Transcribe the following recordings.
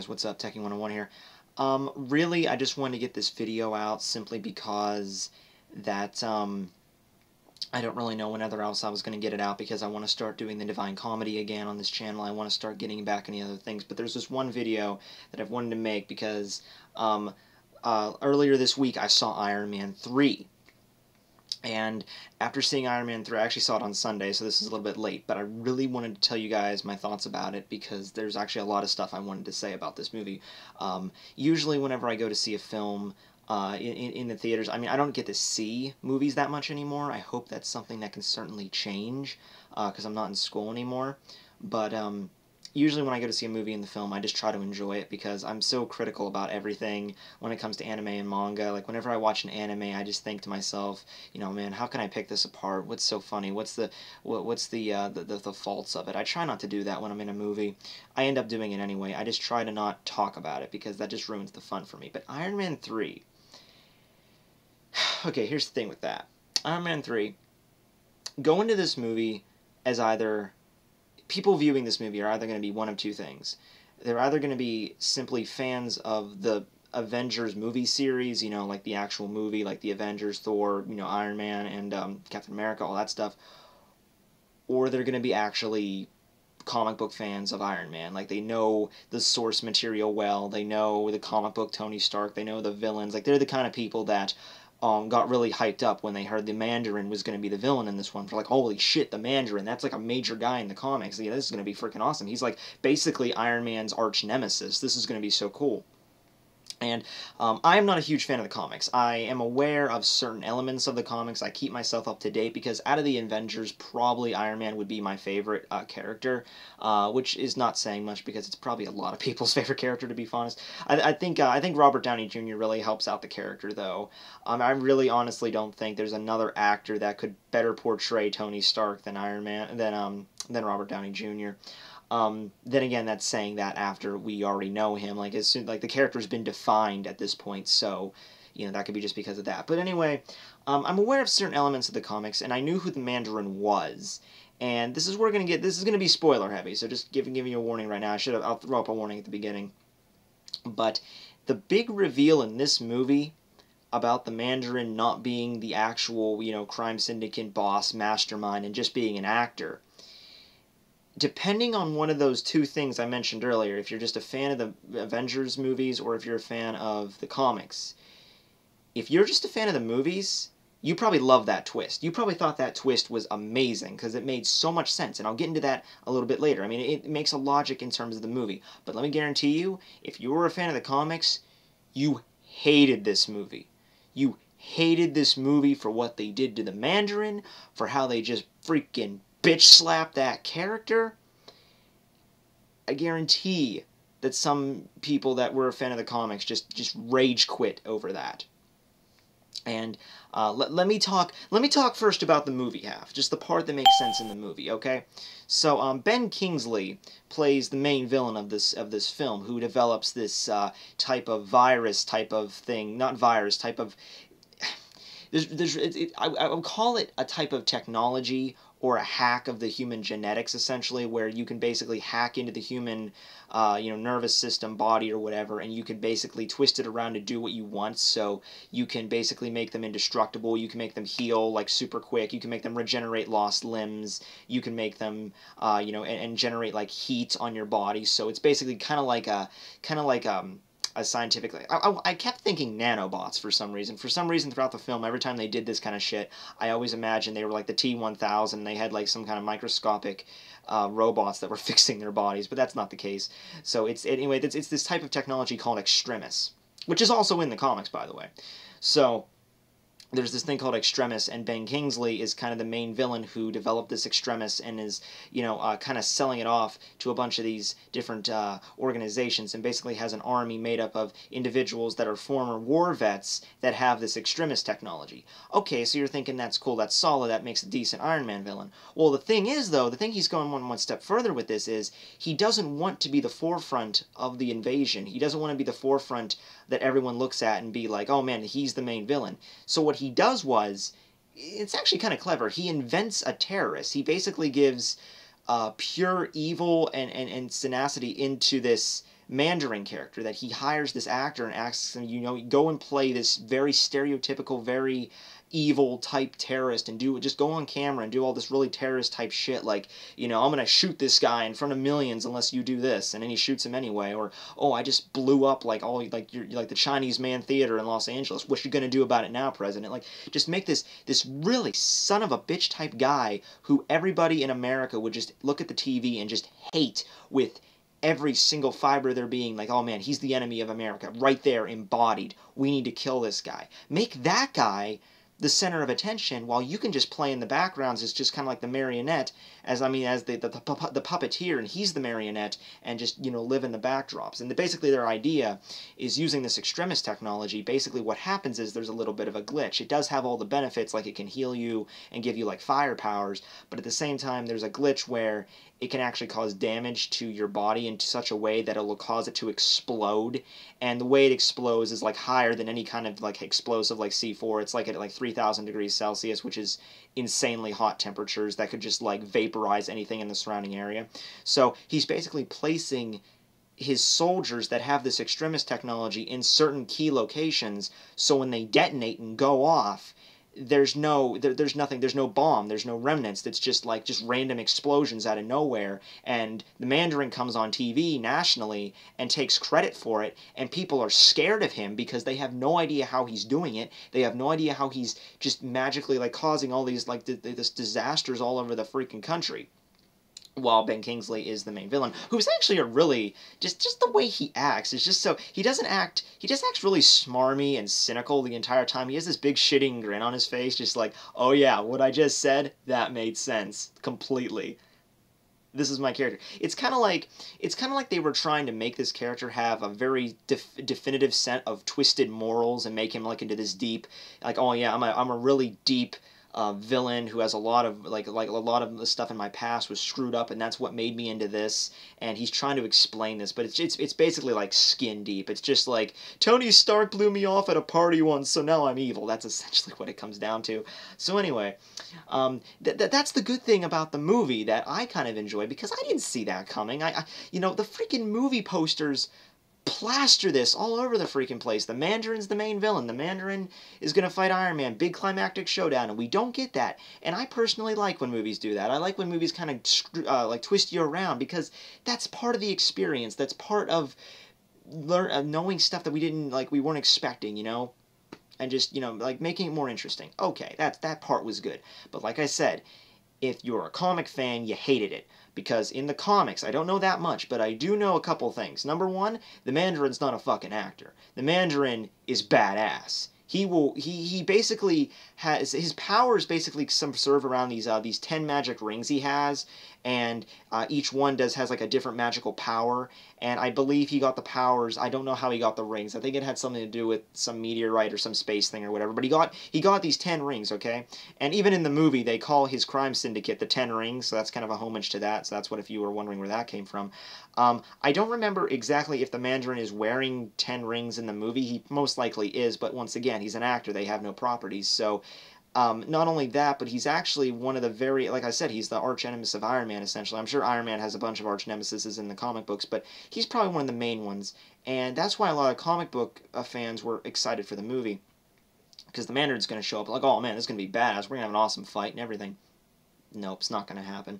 guys, what's up? Techie101 here. Really, I just wanted to get this video out simply because that, I don't really know when else I was going to get it out because I want to start doing the Divine Comedy again on this channel. I want to start getting back any other things, but there's this one video that I've wanted to make because, earlier this week I saw Iron Man 3. And after seeing Iron Man 3, I actually saw it on Sunday, so this is a little bit late, but I really wanted to tell you guys my thoughts about it because there's actually a lot of stuff I wanted to say about this movie. Usually whenever I go to see a film in the theaters, I mean, I don't get to see movies that much anymore. I hope that's something that can certainly change because I'm not in school anymore. But usually when I go to see a movie in the film, I just try to enjoy it because I'm so critical about everything when it comes to anime and manga. Like, whenever I watch an anime, I just think to myself, you know, man, how can I pick this apart? What's so funny? What's the faults of it? I try not to do that when I'm in a movie. I end up doing it anyway. I just try to not talk about it because that just ruins the fun for me. But Iron Man 3... Okay, here's the thing with that. Iron Man 3, go into this movie as either... People viewing this movie are either going to be one of two things. They're either going to be simply fans of the Avengers movie series, you know, like the actual movie, like the Avengers, Thor, you know, Iron Man, and Captain America, all that stuff. Or they're going to be actually comic book fans of Iron Man. Like, they know the source material well, they know the comic book Tony Stark, they know the villains. Like, they're the kind of people that got really hyped up when they heard the Mandarin was going to be the villain in this one. For like, holy shit, the Mandarin, that's like a major guy in the comics. Yeah, this is going to be freaking awesome. He's like basically Iron Man's arch nemesis. This is going to be so cool. And I am not a huge fan of the comics. I am aware of certain elements of the comics. I keep myself up to date because out of the Avengers, probably Iron Man would be my favorite character, which is not saying much because it's probably a lot of people's favorite character, to be honest. I think Robert Downey Jr. really helps out the character, though. I really honestly don't think there's another actor that could better portray Tony Stark than than Robert Downey Jr. Then again, that's saying that after we already know him. Like, as soon, like, the character's been defined at this point, so, you know, that could be just because of that. But anyway, I'm aware of certain elements of the comics, and I knew who the Mandarin was. And this is where we're gonna get. This is gonna be spoiler heavy, so just giving you a warning right now. I'll throw up a warning at the beginning. But the big reveal in this movie about the Mandarin not being the actual, you know, crime syndicate boss, mastermind, and just being an actor, depending on one of those two things I mentioned earlier, if you're just a fan of the Avengers movies or if you're a fan of the comics, if you're just a fan of the movies, you probably love that twist. You probably thought that twist was amazing because it made so much sense, and I'll get into that a little bit later. I mean, it makes a logic in terms of the movie, but let me guarantee you, if you were a fan of the comics, you hated this movie. You hated this movie for what they did to the Mandarin, for how they just freaking bitch slap that character. I guarantee that some people that were a fan of the comics just rage quit over that. And let me talk first about the movie half, just the part that makes sense in the movie, okay? So Ben Kingsley plays the main villain of this film, who develops this type of virus type of thing, not virus, type of... I would call it a type of technology or a hack of the human genetics, essentially, where you can basically hack into the human, you know, nervous system, body, or whatever, and you can basically twist it around to do what you want. So you can basically make them indestructible. You can make them heal like super quick. You can make them regenerate lost limbs. You can make them, you know, and generate like heat on your body. So it's basically kind of like a scientific... I kept thinking nanobots for some reason. For some reason throughout the film, every time they did this kind of shit, I always imagined they were like the T-1000, and they had like some kind of microscopic robots that were fixing their bodies, but that's not the case. So anyway, it's this type of technology called Extremis, which is also in the comics, by the way. So there's this thing called Extremis, and Ben Kingsley is kind of the main villain who developed this Extremis and is, you know, kind of selling it off to a bunch of these different organizations, and basically has an army made up of individuals that are former war vets that have this Extremis technology. Okay, so you're thinking that's cool, that's solid, that makes a decent Iron Man villain. Well, the thing is, though, the thing he's going one step further with this is he doesn't want to be the forefront of the invasion. He doesn't want to be the forefront that everyone looks at and be like, oh man, he's the main villain. So what he does was, it's actually kind of clever, he invents a terrorist. He basically gives pure evil and tenacity into this Mandarin character, that he hires this actor and asks him, go and play this very stereotypical, very evil type terrorist and just go on camera and do all this really terrorist type shit, like, I'm gonna shoot this guy in front of millions unless you do this, and then he shoots him anyway. Or, oh, I just blew up you're like the Chinese Man Theater in Los Angeles, what you gonna do about it now, president? Like, just make this really son of a bitch type guy who everybody in America would just look at the TV and just hate with every single fiber of their being, like, oh man, he's the enemy of America, right there, embodied. We need to kill this guy. Make that guy the center of attention, while you can just play in the backgrounds as just kind of like the marionette, as the puppeteer, and he's the marionette, and just, live in the backdrops. And basically their idea is using this extremist technology. Basically what happens is there's a little bit of a glitch. It does have all the benefits, like it can heal you and give you like fire powers, but at the same time there's a glitch where it can actually cause damage to your body in such a way that it will cause it to explode, and the way it explodes is like higher than any kind of like explosive like C4. It's like at like 3,000 degrees Celsius, which is insanely hot temperatures that could just like vaporize anything in the surrounding area. So he's basically placing his soldiers that have this extremist technology in certain key locations, so when they detonate and go off, there's nothing, there's no bomb, there's no remnants. It's just like random explosions out of nowhere, and the Mandarin comes on TV nationally and takes credit for it, and people are scared of him because they have no idea how he's doing it. They have no idea how he's just magically like causing all these like this disasters all over the freaking country, while Ben Kingsley is the main villain, who's actually a really, just the way he acts is just so, he just acts really smarmy and cynical the entire time. He has this big shitting grin on his face, just like, oh yeah, what I just said, that made sense completely. This is my character. It's kind of like they were trying to make this character have a very definitive set of twisted morals and make him like into this deep, like, oh yeah, I'm a really deep villain who has a lot of like a lot of the stuff in my past was screwed up, and that's what made me into this. And he's trying to explain this, but it's basically like skin deep. It's just like, Tony Stark blew me off at a party once, so now I'm evil. That's essentially what it comes down to. So anyway, that's the good thing about the movie that I kind of enjoy, because I didn't see that coming. The freaking movie posters plaster this all over the freaking place. The Mandarin's the main villain. The Mandarin is going to fight Iron Man. Big climactic showdown, and we don't get that. And I personally like when movies do that. I like when movies kind of like twist you around, because that's part of the experience. That's part of knowing stuff that we weren't expecting, and just, like making it more interesting. Okay, that part was good. But like I said, if you're a comic fan, you hated it. Because in the comics, I don't know that much, but I do know a couple things. Number one, the Mandarin's not a fucking actor. The Mandarin is badass. He basically has, his powers basically serve around these 10 magic rings he has, and each one has like a different magical power, and I believe he got the powers. I don't know how he got the rings. I think it had something to do with some meteorite or some space thing or whatever, but he got these 10 rings, okay? And even in the movie, they call his crime syndicate the 10 Rings, so that's kind of a homage to that. So that's what, if you were wondering where that came from. I don't remember exactly if the Mandarin is wearing 10 rings in the movie. He most likely is, but once again, he's an actor. They have no properties, so not only that, but he's actually one of the like I said, he's the arch nemesis of Iron Man, essentially. I'm sure Iron Man has a bunch of arch nemesis in the comic books, but he's probably one of the main ones, and that's why a lot of comic book fans were excited for the movie, because the Mandarin's going to show up like, oh man, this is going to be badass, we're going to have an awesome fight and everything. Nope, it's not going to happen.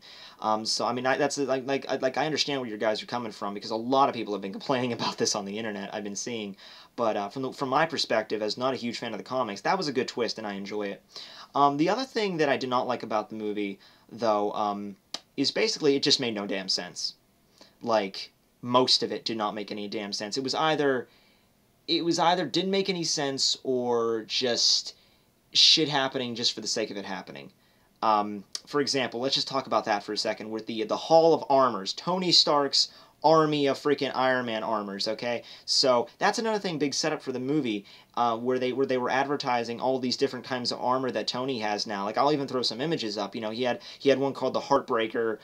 So I mean, that's like I understand where you guys are coming from, because a lot of people have been complaining about this on the internet. I've been seeing, but from my perspective, as not a huge fan of the comics, that was a good twist, and I enjoy it. The other thing that I did not like about the movie, though, is basically it just made no damn sense. Like, most of it did not make any damn sense. It was either didn't make any sense, or just shit happening just for the sake of it happening. For example, let's just talk about that for a second, with the Hall of Armors, Tony Stark's army of freaking Iron Man armors, okay? So that's another thing, big setup for the movie, where they were advertising all these different kinds of armor that Tony has now. Like, I'll even throw some images up. He had one called the Heartbreaker,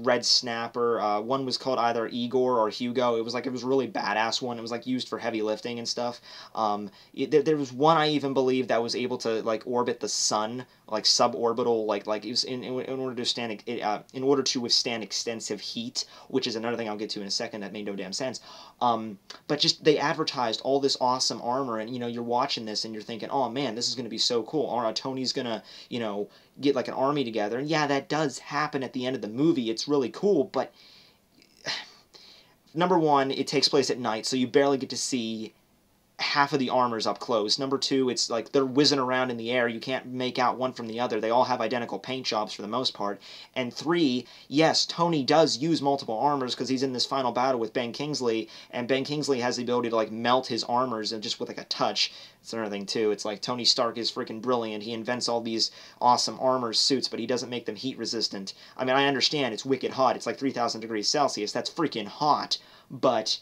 Red Snapper. One was called either Igor or Hugo. It was a really badass one. It was like used for heavy lifting and stuff. There was one, I even believe, that was able to like orbit the sun, like suborbital, like it was in order to withstand extensive heat, which which is another thing I'll get to in a second that made no damn sense. But just they advertised all this awesome armor, and you're watching this and you're thinking, oh man, this is going to be so cool. Tony's gonna get like an army together, and yeah, that does happen at the end of the movie. It's really cool, but number one, it takes place at night, so you barely get to see half of the armors up close. Number two, it's like they're whizzing around in the air. You can't make out one from the other. They all have identical paint jobs for the most part. And three, yes, Tony does use multiple armors because he's in this final battle with Ben Kingsley, and Ben Kingsley has the ability to like melt his armors and just with like a touch. It's another thing too. It's like Tony Stark is freaking brilliant. He invents all these awesome armor suits, but he doesn't make them heat resistant. I mean, I understand it's wicked hot. It's like 3,000 degrees Celsius. That's freaking hot. But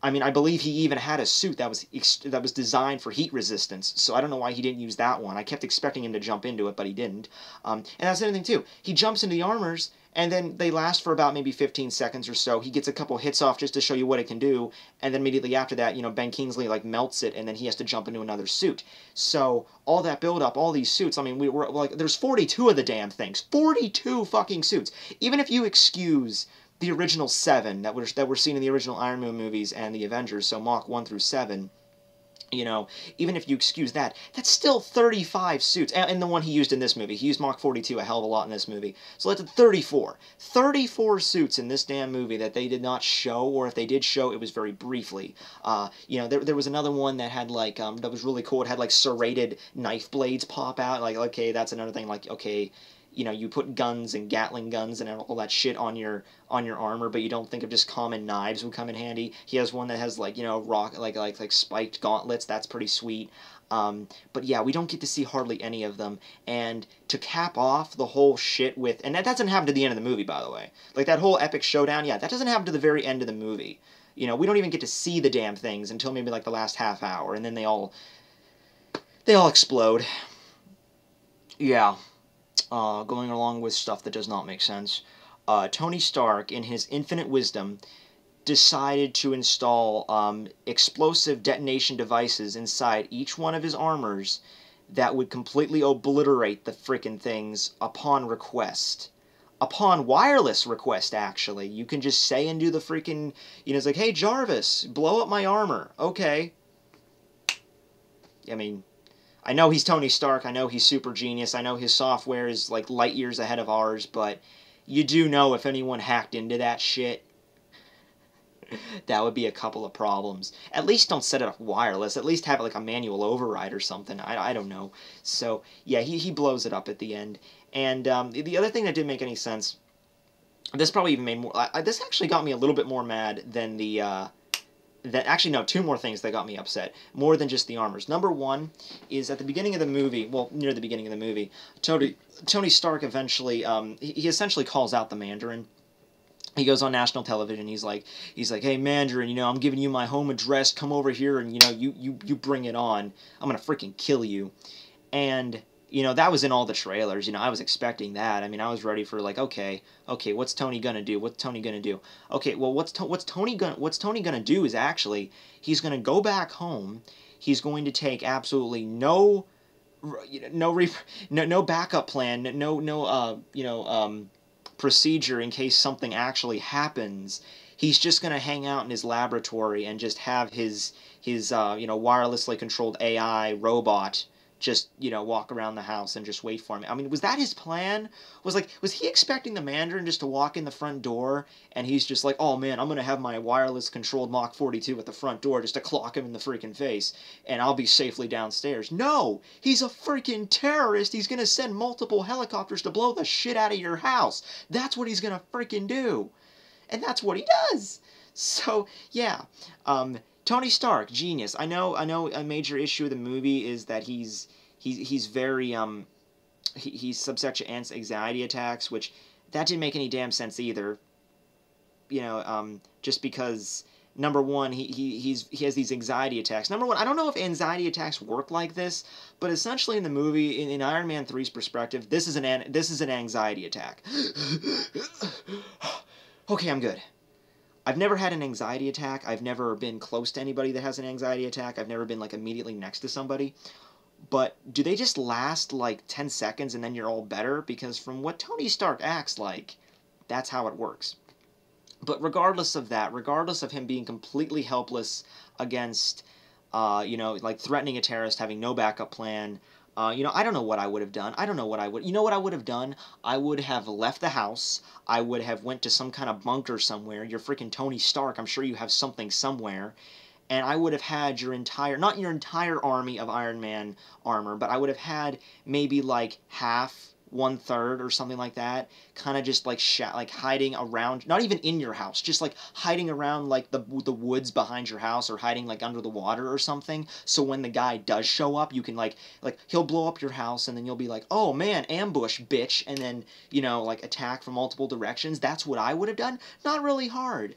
I mean, I believe he even had a suit that was designed for heat resistance, so I don't know why he didn't use that one. I kept expecting him to jump into it, but he didn't. And that's another thing, too. He jumps into the armors, and then they last for about maybe 15 seconds or so. He gets a couple hits off just to show you what it can do, and then immediately after that, Ben Kingsley, like, melts it, and then he has to jump into another suit. So, all that build-up, all these suits, I mean, we were like, there's 42 of the damn things. 42 fucking suits. Even if you excuse the original 7 that were seen in the original Iron Man movies and the Avengers, so Mach 1 through 7, even if you excuse that, that's still 35 suits. And the one he used in this movie. He used Mach 42 a hell of a lot in this movie. So that's 34. 34 suits in this damn movie that they did not show, or if they did show, it was very briefly. There was another one that had, like, that was really cool. It had, like, serrated knife blades pop out. Like, okay, that's another thing. Like, okay, you put guns and Gatling guns and all that shit on your armor, but you don't think of just common knives would come in handy. He has one that has like rock like spiked gauntlets. That's pretty sweet. But yeah, we don't get to see hardly any of them. And to cap off the whole shit with, and that doesn't happen to the end of the movie, by the way. Like that whole epic showdown, yeah, that doesn't happen to the very end of the movie. We don't even get to see the damn things until maybe like the last half hour, and then they all explode. Yeah. Going along with stuff that does not make sense. Tony Stark, in his infinite wisdom, decided to install explosive detonation devices inside each one of his armors that would completely obliterate the frickin' things upon request. Upon wireless request, actually. You can just say and do the freaking, it's like, hey, Jarvis, blow up my armor. Okay. I mean, I know he's Tony Stark, I know he's super genius, I know his software is like light years ahead of ours, but you do know if anyone hacked into that shit, that would be a couple of problems. At least don't set it up wireless, at least have it like a manual override or something, I don't know. So, yeah, he blows it up at the end. And the other thing that didn't make any sense, this probably even made more, this actually got me a little bit more mad than the, actually, no, two more things that got me upset, more than just the armors. Number one is at the beginning of the movie, well, near the beginning of the movie, Tony Stark eventually, he essentially calls out the Mandarin. He goes on national television, he's like, hey, Mandarin, I'm giving you my home address, come over here and, you bring it on. I'm gonna freaking kill you. And that was in all the trailers. I was expecting that. I mean, I was ready for like, okay, what's Tony gonna do? What's Tony gonna do? Okay, well, what's Tony gonna do is actually he's gonna go back home. He's going to take absolutely no backup plan, no procedure in case something actually happens. He's just gonna hang out in his laboratory and just have his wirelessly controlled AI robot just, walk around the house and just wait for him. I mean, was that his plan? Was he expecting the Mandarin just to walk in the front door, and he's just like, oh man, I'm going to have my wireless-controlled Mach 42 at the front door just to clock him in the freaking face, and I'll be safely downstairs. No! He's a freaking terrorist! He's going to send multiple helicopters to blow the shit out of your house! That's what he's going to freaking do! And that's what he does! So, yeah, Tony Stark, genius. I know a major issue of the movie is that he's very he's subject to anxiety attacks, which that didn't make any damn sense either. Just because number one, he has these anxiety attacks. Number one, I don't know if anxiety attacks work like this, but essentially in the movie, in Iron Man 3's perspective, this is an anxiety attack. Okay, I'm good. I've never had an anxiety attack. I've never been close to anybody that has an anxiety attack. I've never been, like, immediately next to somebody. But do they just last, like, 10 seconds and then you're all better? Because from what Tony Stark acts like, that's how it works. But regardless of that, regardless of him being completely helpless against, like threatening a terrorist, having no backup plan, I don't know what I would have done. I don't know what I would. You know what I would have done? I would have left the house. I would have went to some kind of bunker somewhere. You're freaking Tony Stark. I'm sure you have something somewhere. And I would have had your entire, not your entire army of Iron Man armor, but I would have had maybe like half, 1/3 or something like that, kind of just like like hiding around, not even in your house, just like hiding around like the woods behind your house, or hiding like under the water or something. So when the guy does show up, you can like he'll blow up your house, and then you'll be like, oh man, ambush, bitch, and then like attack from multiple directions. That's what I would have done. Not really hard.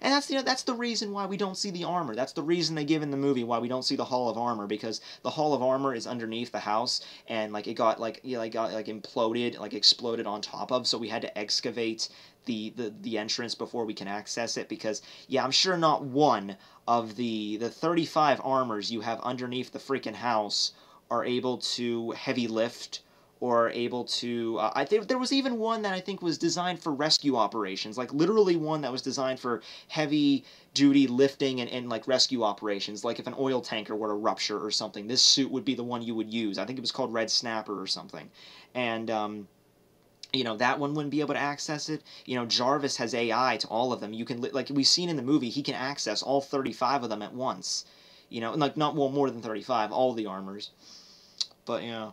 And that's the reason why we don't see the armor. That's the reason they give in the movie why we don't see the Hall of Armor, because the Hall of Armor is underneath the house, and like it got imploded, like exploded on top of, so we had to excavate the entrance before we can access it, because yeah, I'm sure not one of the 35 armors you have underneath the freaking house are able to heavy lift, or able to I think there was even one that I think was designed for rescue operations, like literally one that was designed for heavy duty lifting and like rescue operations, like if an oil tanker were to rupture or something, this suit would be the one you would use. I think it was called Red Snapper or something. And that one wouldn't be able to access it. Jarvis has AI to all of them. You can, like we've seen in the movie, he can access all 35 of them at once. Like not, well, more than 35, all the armors. But yeah.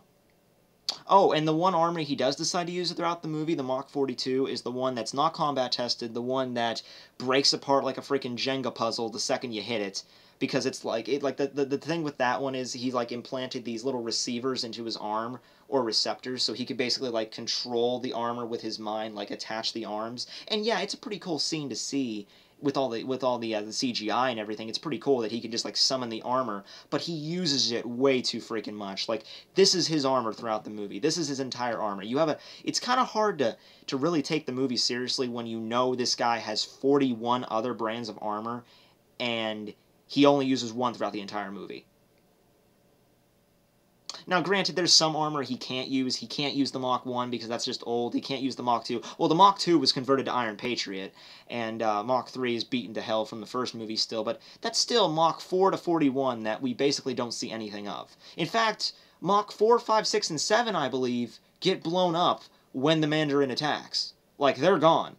Oh, and the one armor he does decide to use throughout the movie, the Mach 42, is the one that's not combat tested, the one that breaks apart like a freaking Jenga puzzle the second you hit it. Because it's like the thing with that one is he like implanted these little receivers into his arm, or receptors, so he could basically like control the armor with his mind, like attach the arms. And yeah, it's a pretty cool scene to see with all the CGI and everything. It's pretty cool that he can just like summon the armor, but he uses it way too freaking much. Like, this is his armor throughout the movie. This is his entire armor. It's kind of hard to really take the movie seriously when you know this guy has 41 other brands of armor, and he only uses one throughout the entire movie. Now, granted, there's some armor he can't use. He can't use the Mach 1 because that's just old. He can't use the Mach 2. Well, the Mach 2 was converted to Iron Patriot, and Mach 3 is beaten to hell from the first movie still, but that's still Mach 4 to 41 that we basically don't see anything of. In fact, Mach 4, 5, 6, and 7, I believe, get blown up when the Mandarin attacks. Like, they're gone.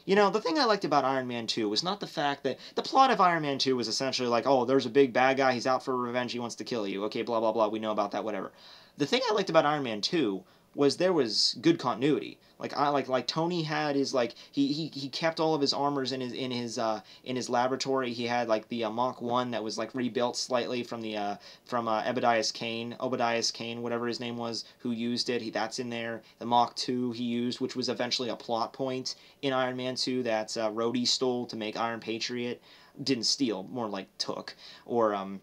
The thing I liked about Iron Man 2 was not the fact that the plot of Iron Man 2 was essentially like, oh, there's a big bad guy, he's out for revenge, he wants to kill you. Okay, blah, blah, blah, we know about that, whatever. The thing I liked about Iron Man 2 was there was good continuity. Like Tony had his he kept all of his armors in his laboratory. He had like the Mach 1 that was like rebuilt slightly from Obadiah Kane, whatever his name was, who used it. That's in there. The Mach 2 he used, which was eventually a plot point in Iron Man 2 that Rhodey stole to make Iron Patriot. Didn't steal, more like took. Or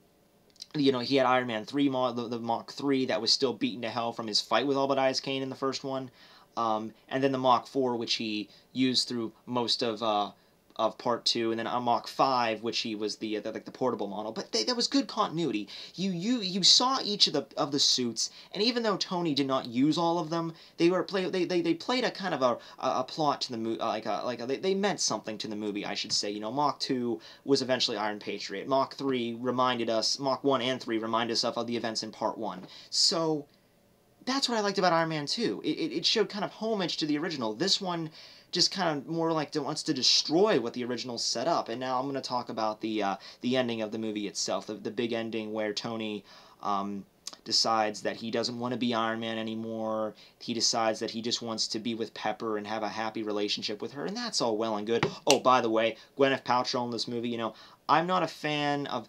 he had Iron Man 3, the Mach 3 that was still beaten to hell from his fight with Obadiah Kane in the first one. And then the Mach 4, which he used through most of Part 2, and then a Mach 5, which he was the portable model. But there was good continuity. You saw each of the suits, and even though Tony did not use all of them, they played a kind of a plot to the movie, they meant something to the movie, I should say. Mach 2 was eventually Iron Patriot. Mach 1 and 3 reminded us of the events in Part 1. So that's what I liked about Iron Man 2. It showed kind of homage to the original. This one just kind of more like wants to destroy what the original set up. And now I'm going to talk about the ending of the movie itself, the big ending where Tony decides that he doesn't want to be Iron Man anymore. He decides that he just wants to be with Pepper and have a happy relationship with her, and that's all well and good. Oh, by the way, Gwyneth Paltrow in this movie, I'm not a fan of.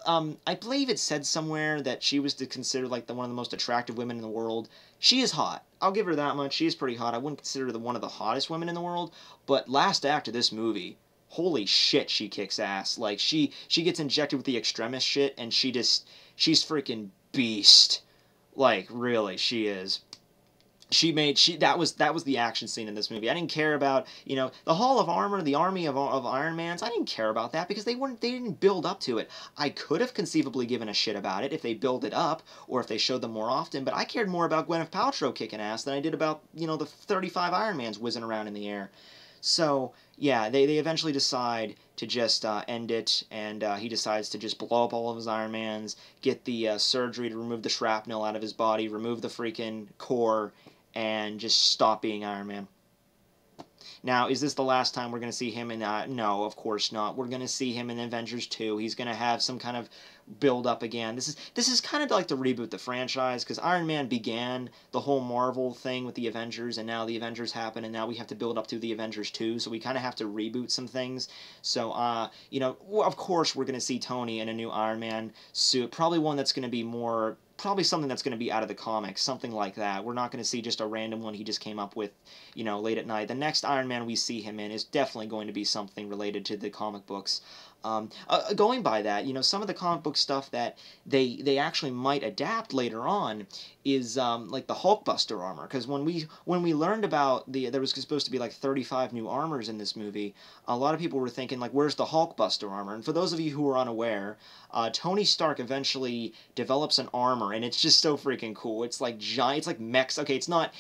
I believe it said somewhere that she was considered like one of the most attractive women in the world. She is hot. I'll give her that much. She is pretty hot. I wouldn't consider her one of the hottest women in the world, but last act of this movie, holy shit, she kicks ass. Like, she gets injected with the extremist shit, and she's freaking beast. Like, really, she is. That was the action scene in this movie. I didn't care about, the Hall of Armor, the army of Iron Mans. I didn't care about that because they didn't build up to it. I could have conceivably given a shit about it if they build it up or if they showed them more often, but I cared more about Gwyneth Paltrow kicking ass than I did about, the 35 Iron Mans whizzing around in the air. So, yeah, they eventually decide to just end it, and he decides to just blow up all of his Iron Mans, get the surgery to remove the shrapnel out of his body, remove the freaking core, and just stop being Iron Man. Now, is this the last time we're going to see him in... no, of course not. We're going to see him in Avengers 2. He's going to have some kind of build up again. This is kind of like to reboot the franchise, because Iron Man began the whole Marvel thing with the Avengers, and now the Avengers happen, and now we have to build up to the Avengers 2, so we kind of have to reboot some things. So, you know, of course we're going to see Tony in a new Iron Man suit, probably one that's going to be more... probably something that's going to be out of the comics, something like that. We're not going to see just a random one he just came up with, you know, late at night. The next Iron Man we see him in is definitely going to be something related to the comic books. Going by that, you know, some of the comic book stuff that they actually might adapt later on is like the Hulkbuster armor, because when we learned about there was supposed to be like 35 new armors in this movie, a lot of people were thinking like, where's the Hulkbuster armor? And for those of you who are unaware, Tony Stark eventually develops an armor, and it's just so freaking cool. It's like giant, it's like mechs. Okay, it's not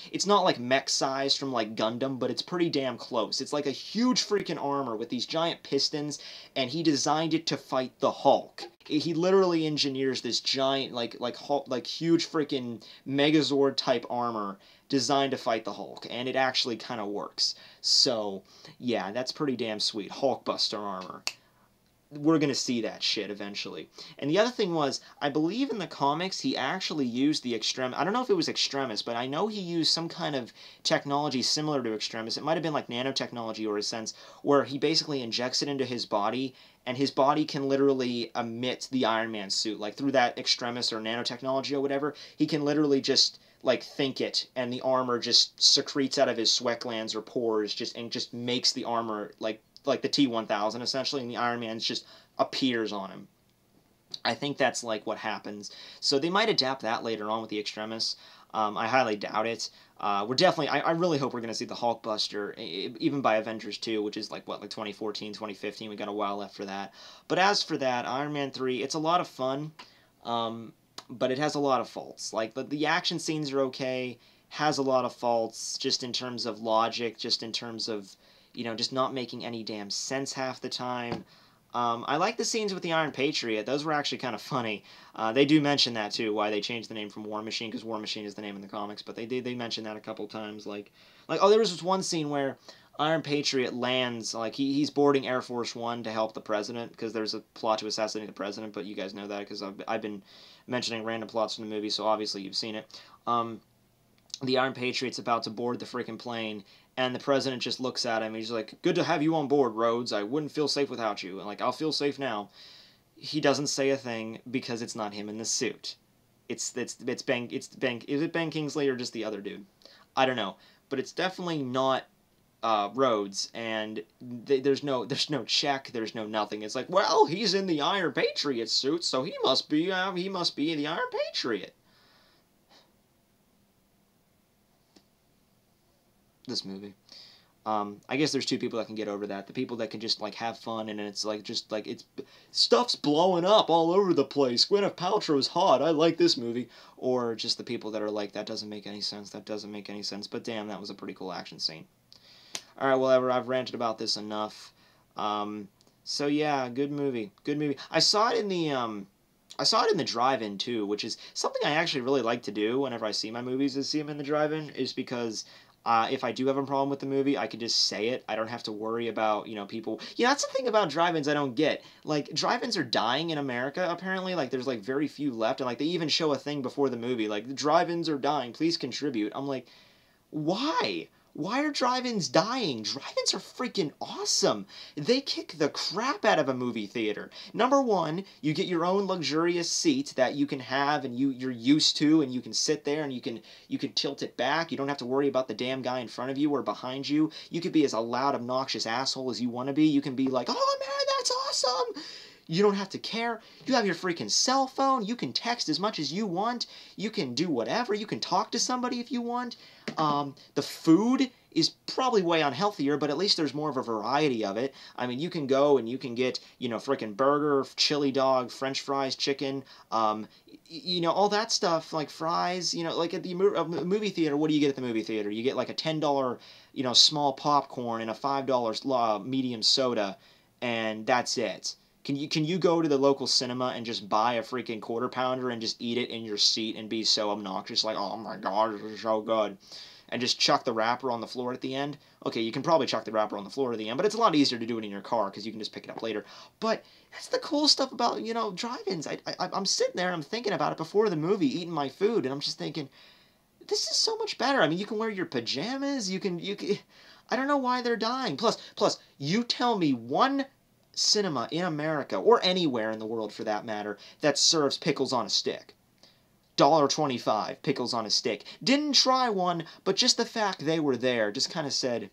like mech size from like Gundam, but it's pretty damn close. It's like a huge freaking armor with these giant pistons, and he designed it to fight the Hulk. He literally engineers this giant, like huge freaking Megazord type armor designed to fight the Hulk, and it actually kind of works. So, yeah, that's pretty damn sweet. Hulkbuster armor. We're going to see that shit eventually. And the other thing was, I believe in the comics he actually used the Extremis. I don't know if it was Extremis, but I know he used some kind of technology similar to Extremis. It might have been like nanotechnology, or a sense where he basically injects it into his body, and his body can literally emit the Iron Man suit. Like through that Extremis or nanotechnology or whatever, he can literally just like think it, and the armor just secretes out of his sweat glands or pores, and just makes the armor like the T-1000 essentially, and the Iron Man just appears on him. I think that's like what happens. So they might adapt that later on with the Extremis. I highly doubt it. We're definitely... I really hope we're going to see the Hulkbuster, even by Avengers 2, which is like, what, like 2014, 2015? We got a while left for that. But as for that, Iron Man 3, it's a lot of fun, but it has a lot of faults. Like, the action scenes are okay, has a lot of faults, just in terms of logic, just in terms of, you know, just not making any damn sense half the time. I like the scenes with the Iron Patriot. Those were actually kind of funny. They do mention that, too, why they changed the name from War Machine, because War Machine is the name in the comics, but they mention that a couple times. Like, oh, there was this one scene where Iron Patriot lands, like, he's boarding Air Force One to help the president, because there's a plot to assassinate the president, but you guys know that, because I've been mentioning random plots from the movie, so obviously you've seen it. The Iron Patriot's about to board the freaking plane, and the president just looks at him. He's like, "Good to have you on board, Rhodes. I wouldn't feel safe without you." And like, "I'll feel safe now." He doesn't say a thing because it's not him in the suit. It's Ben. Is it Ben Kingsley or just the other dude? I don't know, but it's definitely not Rhodes. And there's no check. There's no nothing. It's like, well, he's in the Iron Patriot suit, so he must be the Iron Patriot. This movie. I guess there's two people that can get over that. The people that can just, like, have fun, and it's, like, just, like, stuff's blowing up all over the place. Gwyneth Paltrow's hot. I like this movie. Or just the people that are like, that doesn't make any sense. That doesn't make any sense. But damn, that was a pretty cool action scene. Alright, well, I've ranted about this enough. So yeah, good movie. Good movie. I saw it in the drive-in, too, which is something I actually really like to do whenever I see my movies, is see them in the drive-in, is because if I do have a problem with the movie, I can just say it. I don't have to worry about, you know, people... Yeah, that's the thing about drive-ins I don't get. Like, drive-ins are dying in America, apparently. Like, there's, like, very few left. And, like, they even show a thing before the movie. Like, the drive-ins are dying. Please contribute. I'm like, why? Why are drive-ins dying? Drive-ins are freaking awesome. They kick the crap out of a movie theater. Number one, you get your own luxurious seat that you can have and you're used to, and you can sit there and you can tilt it back. You don't have to worry about the damn guy in front of you or behind you. You could be as a loud, obnoxious asshole as you want to be. You can be like, "Oh man, that's awesome!" You don't have to care. You have your freaking cell phone. You can text as much as you want. You can do whatever. You can talk to somebody if you want. The food is probably way unhealthier, but at least there's more of a variety of it. I mean, you can go and you can get, you know, freaking burger, chili dog, french fries, chicken. you know, all that stuff, like fries, you know, like at the movie theater, what do you get at the movie theater? You get like a $10, you know, small popcorn and a $5 medium soda, and that's it. Can you go to the local cinema and just buy a freaking quarter pounder and just eat it in your seat and be so obnoxious, like, oh my god, this is so good, and just chuck the wrapper on the floor at the end? Okay, you can probably chuck the wrapper on the floor at the end, but it's a lot easier to do it in your car because you can just pick it up later. But that's the cool stuff about, you know, drive-ins. I'm sitting there and I'm thinking about it before the movie, eating my food, and I'm just thinking, this is so much better. I mean, you can wear your pajamas. You can. I don't know why they're dying. Plus, you tell me one cinema in America or anywhere in the world for that matter that serves pickles on a stick. $1.25 pickles on a stick. Didn't try one, but just the fact they were there just kind of said,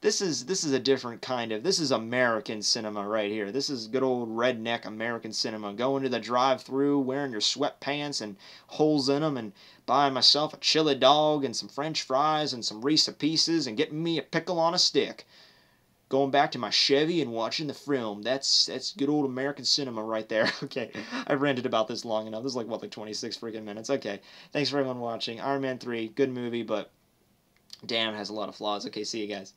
this is a different kind of, this is American cinema right here. This is good old redneck American cinema. Going to the drive-through, wearing your sweatpants and holes in them, and buying myself a chili dog and some French fries and some Reese's Pieces and getting me a pickle on a stick. Going back to my Chevy and watching the film. That's good old American cinema right there. Okay, I've ranted about this long enough. This is like, what, like 26 freaking minutes. Okay, thanks for everyone watching. Iron Man 3, good movie, but damn, it has a lot of flaws. Okay, see you guys.